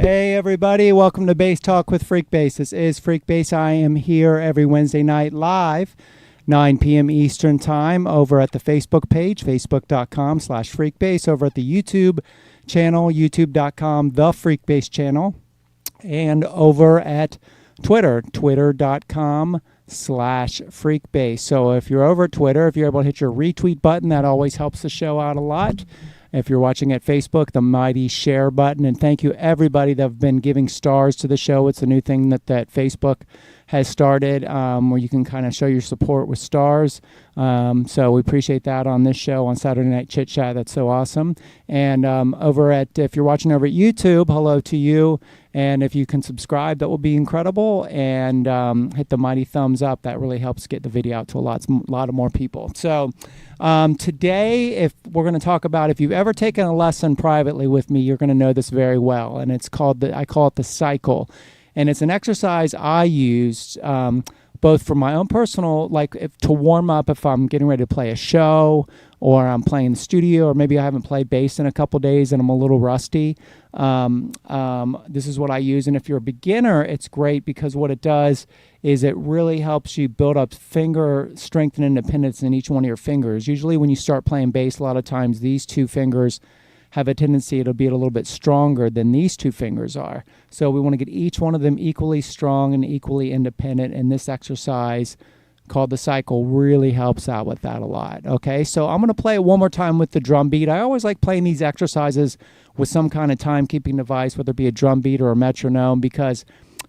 Hey everybody, welcome to Bass Talk with Freekbass. This is Freekbass. I am here every Wednesday night live, 9 p.m. Eastern Time, over at the Facebook page, facebook.com/Freekbass, over at the YouTube channel, youtube.com, the Freekbass channel, and over at Twitter, twitter.com/Freekbass. So if you're over at Twitter, if you're able to hit your retweet button, that always helps the show out a lot. If you're watching at Facebook, the mighty share button. And thank you everybody that have been giving stars to the show. It's a new thing that Facebook has started, where you can kind of show your support with stars. So we appreciate that on this show on Saturday Night Chit Chat. That's so awesome. And if you're watching over at YouTube, hello to you. And if you can subscribe, that will be incredible. And hit the mighty thumbs up. That really helps get the video out to a lot of more people. So today, if we're going to talk about, if you've ever taken a lesson privately with me, you're going to know this very well. And it's called I call it the cycle. And it's an exercise I used both for my own personal, to warm up if I'm getting ready to play a show, or I'm playing in the studio, or maybe I haven't played bass in a couple days and I'm a little rusty. This is what I use. And if you're a beginner, it's great because what it does is it really helps you build up finger strength and independence in each one of your fingers. Usually when you start playing bass, a lot of times these two fingers have a tendency to be a little bit stronger than these two fingers are. So we want to get each one of them equally strong and equally independent, and this exercise called the cycle really helps out with that a lot. Okay, so I'm going to play it one more time with the drum beat. I always like playing these exercises with some kind of timekeeping device, whether it be a drum beat or a metronome, because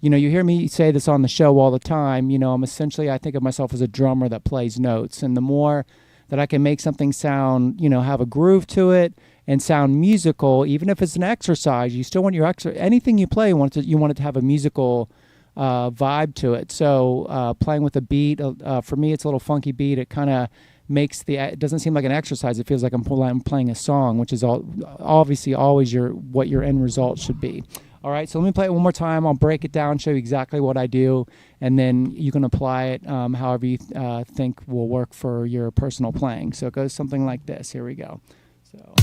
you hear me say this on the show all the time. I'm essentially, I think of myself as a drummer that plays notes, and the more that I can make something sound, have a groove to it and sound musical, even if it's an exercise, you still want your anything you play, you want it to have a musical vibe to it. So playing with a beat, for me, it's a little funky beat. It kind of makes it doesn't seem like an exercise. It feels like I'm playing a song, which is obviously always what your end result should be. All right, so let me play it one more time. I'll break it down, show you exactly what I do, and then you can apply it however you think will work for your personal playing. So it goes something like this. Here we go. So.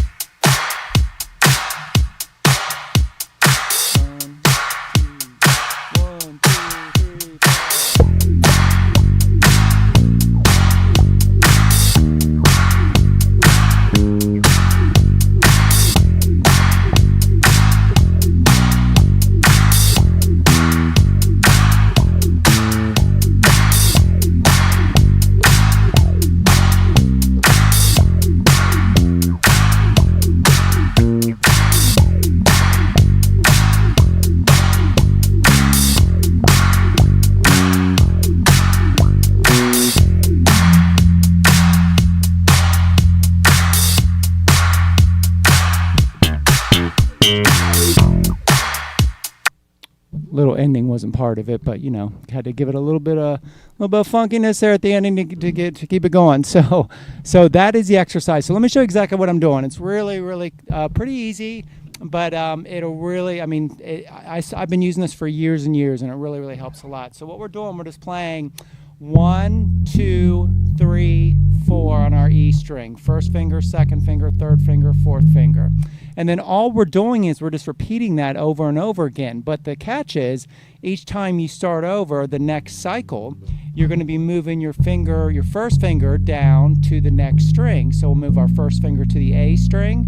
Little ending wasn't part of it, but had to give it a little bit of funkiness there at the ending to keep it going. So that is the exercise. So let me show you exactly what I'm doing. It's really, really pretty easy, but it'll really, I've been using this for years and years, and it really, really helps a lot. So what we're doing, we're just playing 1, 2, 3, 4 on our E string. First finger, second finger, third finger, fourth finger. And then all we're doing is we're just repeating that over and over again. But the catch is, each time you start over the next cycle, you're going to be moving your first finger down to the next string. So we'll move our first finger to the A string,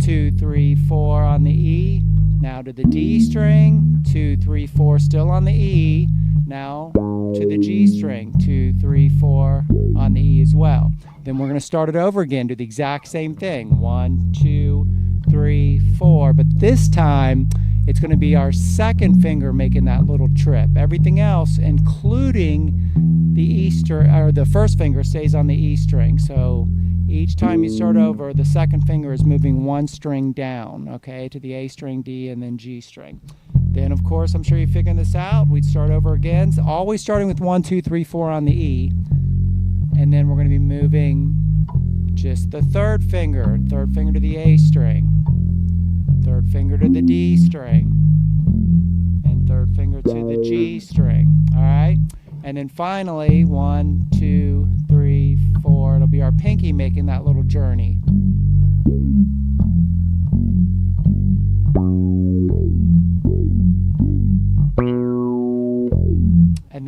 2, 3, 4 on the E, now to the D string, 2, 3, 4 still on the E, now to the G string, 2, 3, 4 on the E as well. Then we're going to start it over again, do the exact same thing, 1, 2, 3, 4, but this time it's going to be our second finger making that little trip. Everything else, including the the first finger, stays on the E string. So each time you start over, the second finger is moving one string down, okay, to the A string, D, and then G string. Then, of course, I'm sure you're figuring this out. We'd start over again, so always starting with 1, 2, 3, 4 on the E, and then we're going to be moving just the third finger to the A string, third finger to the D string, and third finger to the G string. All right, and then finally 1, 2, 3, 4. It'll be our pinky making that little journey.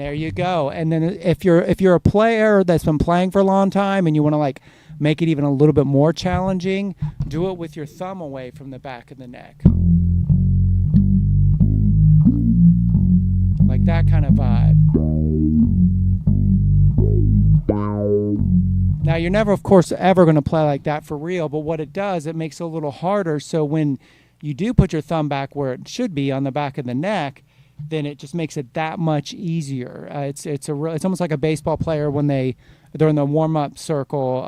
there you go. And then if you're a player that's been playing for a long time and you want to like make it even a little bit more challenging, do it with your thumb away from the back of the neck. Like that kind of vibe. Now you're never, of course, ever going to play like that for real, but what it does, it makes it a little harder. So when you do put your thumb back where it should be on the back of the neck, then it just makes it that much easier. It's almost like a baseball player when they're in the warm-up circle,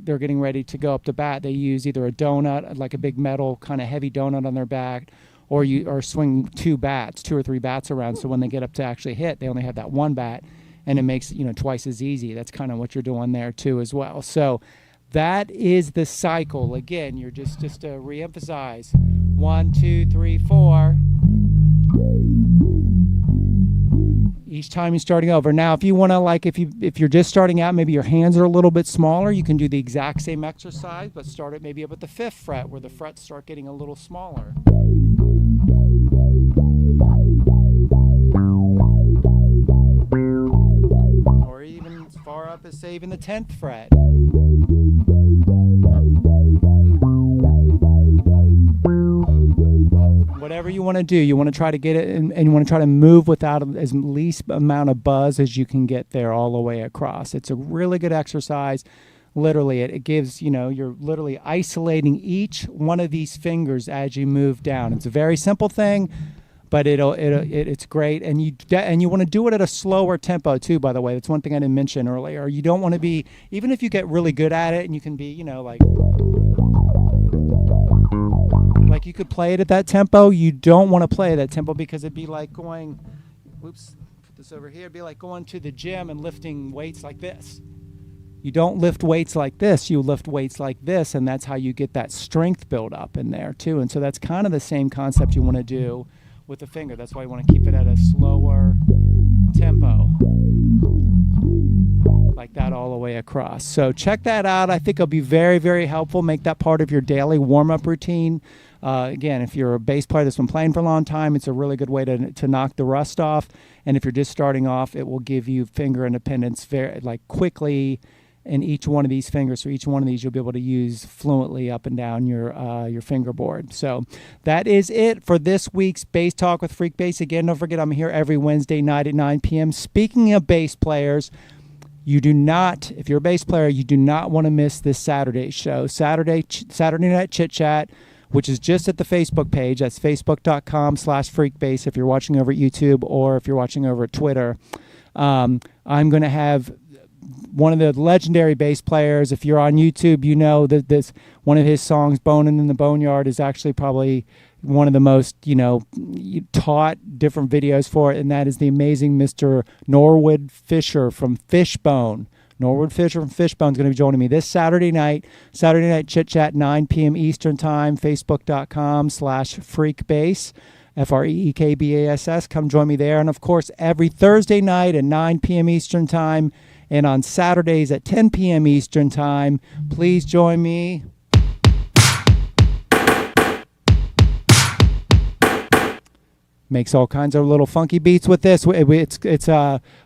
they're getting ready to go up to bat. They use either a donut, like a big metal kind of heavy donut on their back, or swing two or three bats around. So when they get up to actually hit, they only have that one bat, and it makes twice as easy. That's kind of what you're doing there too as well. So that is the cycle. Again, you're just to reemphasize: 1, 2, 3, 4. Each time you're starting over. Now, if you want to, like, if you're just starting out, maybe your hands are a little bit smaller, you can do the exact same exercise, but start it maybe up at the 5th fret, where the frets start getting a little smaller. Or even as far up as, say, even the 10th fret. Whatever you want to do, you want to try to get it, and you want to try to move without as least amount of buzz as you can get there all the way across. It's a really good exercise. Literally, it gives, you're literally isolating each one of these fingers as you move down. It's a very simple thing, but it's great. And you want to do it at a slower tempo too, by the way. That's one thing I didn't mention earlier. You don't want to be, even if you get really good at it and you can be, like you could play it at that tempo, you don't want to play at that tempo because it'd be like going, put this over here, it'd be like going to the gym and lifting weights like this. You don't lift weights like this, you lift weights like this, and that's how you get that strength build up in there too. And so that's kind of the same concept you want to do with the finger. That's why you want to keep it at a slower tempo, like that all the way across. So check that out. I think it'll be very, very helpful. Make that part of your daily warm-up routine. Again, if you're a bass player that's been playing for a long time, it's a really good way to knock the rust off. And if you're just starting off, it will give you finger independence very quickly in each one of these fingers. So each one of these you'll be able to use fluently up and down your fingerboard. So that is it for this week's Bass Talk with Freekbass. Again, don't forget I'm here every Wednesday night at 9 p.m. Speaking of bass players, if you're a bass player, you do not want to miss this Saturday show. Saturday Night Chit Chat, which is just at the Facebook page. That's facebook.com/freekbass if you're watching over at YouTube, or if you're watching over at Twitter. I'm going to have one of the legendary bass players. If you're on YouTube, you know that this one of his songs, "Bonin' in the Boneyard," is actually probably one of the most, taught different videos for it, and that is the amazing Mr. Norwood Fisher from Fishbone. Norwood Fisher from Fishbone is going to be joining me this Saturday night Chit Chat, 9 p.m. Eastern Time, facebook.com/freekbass, FREEKBASS. Come join me there. And, of course, every Thursday night at 9 p.m. Eastern Time and on Saturdays at 10 p.m. Eastern Time. Please join me. Makes all kinds of little funky beats with this. It's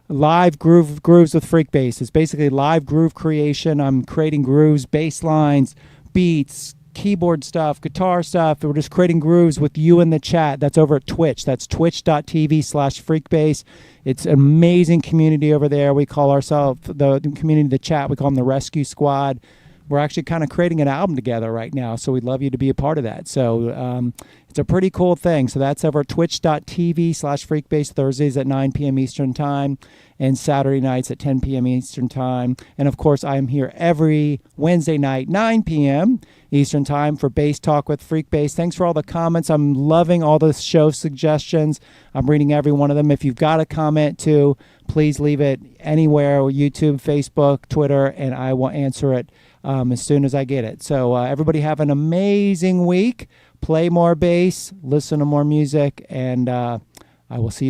live grooves with Freekbass. It's basically live groove creation. I'm creating grooves, bass lines, beats, keyboard stuff, guitar stuff. We're just creating grooves with you in the chat. That's over at Twitch. That's twitch.tv/Freekbass. It's an amazing community over there. We call ourselves, the community of the chat, we call them the Rescue Squad. We're actually kind of creating an album together right now, so we'd love you to be a part of that. So it's a pretty cool thing. So that's over at twitch.tv/Freekbass, Thursdays at 9 p.m. Eastern Time, and Saturday nights at 10 p.m. Eastern Time. And, of course, I'm here every Wednesday night, 9 p.m. Eastern Time for Bass Talk with Freekbass. Thanks for all the comments. I'm loving all the show suggestions. I'm reading every one of them. If you've got a comment, too, please leave it anywhere, YouTube, Facebook, Twitter, and I will answer it as soon as I get it. So everybody have an amazing week. Play more bass, listen to more music, and I will see you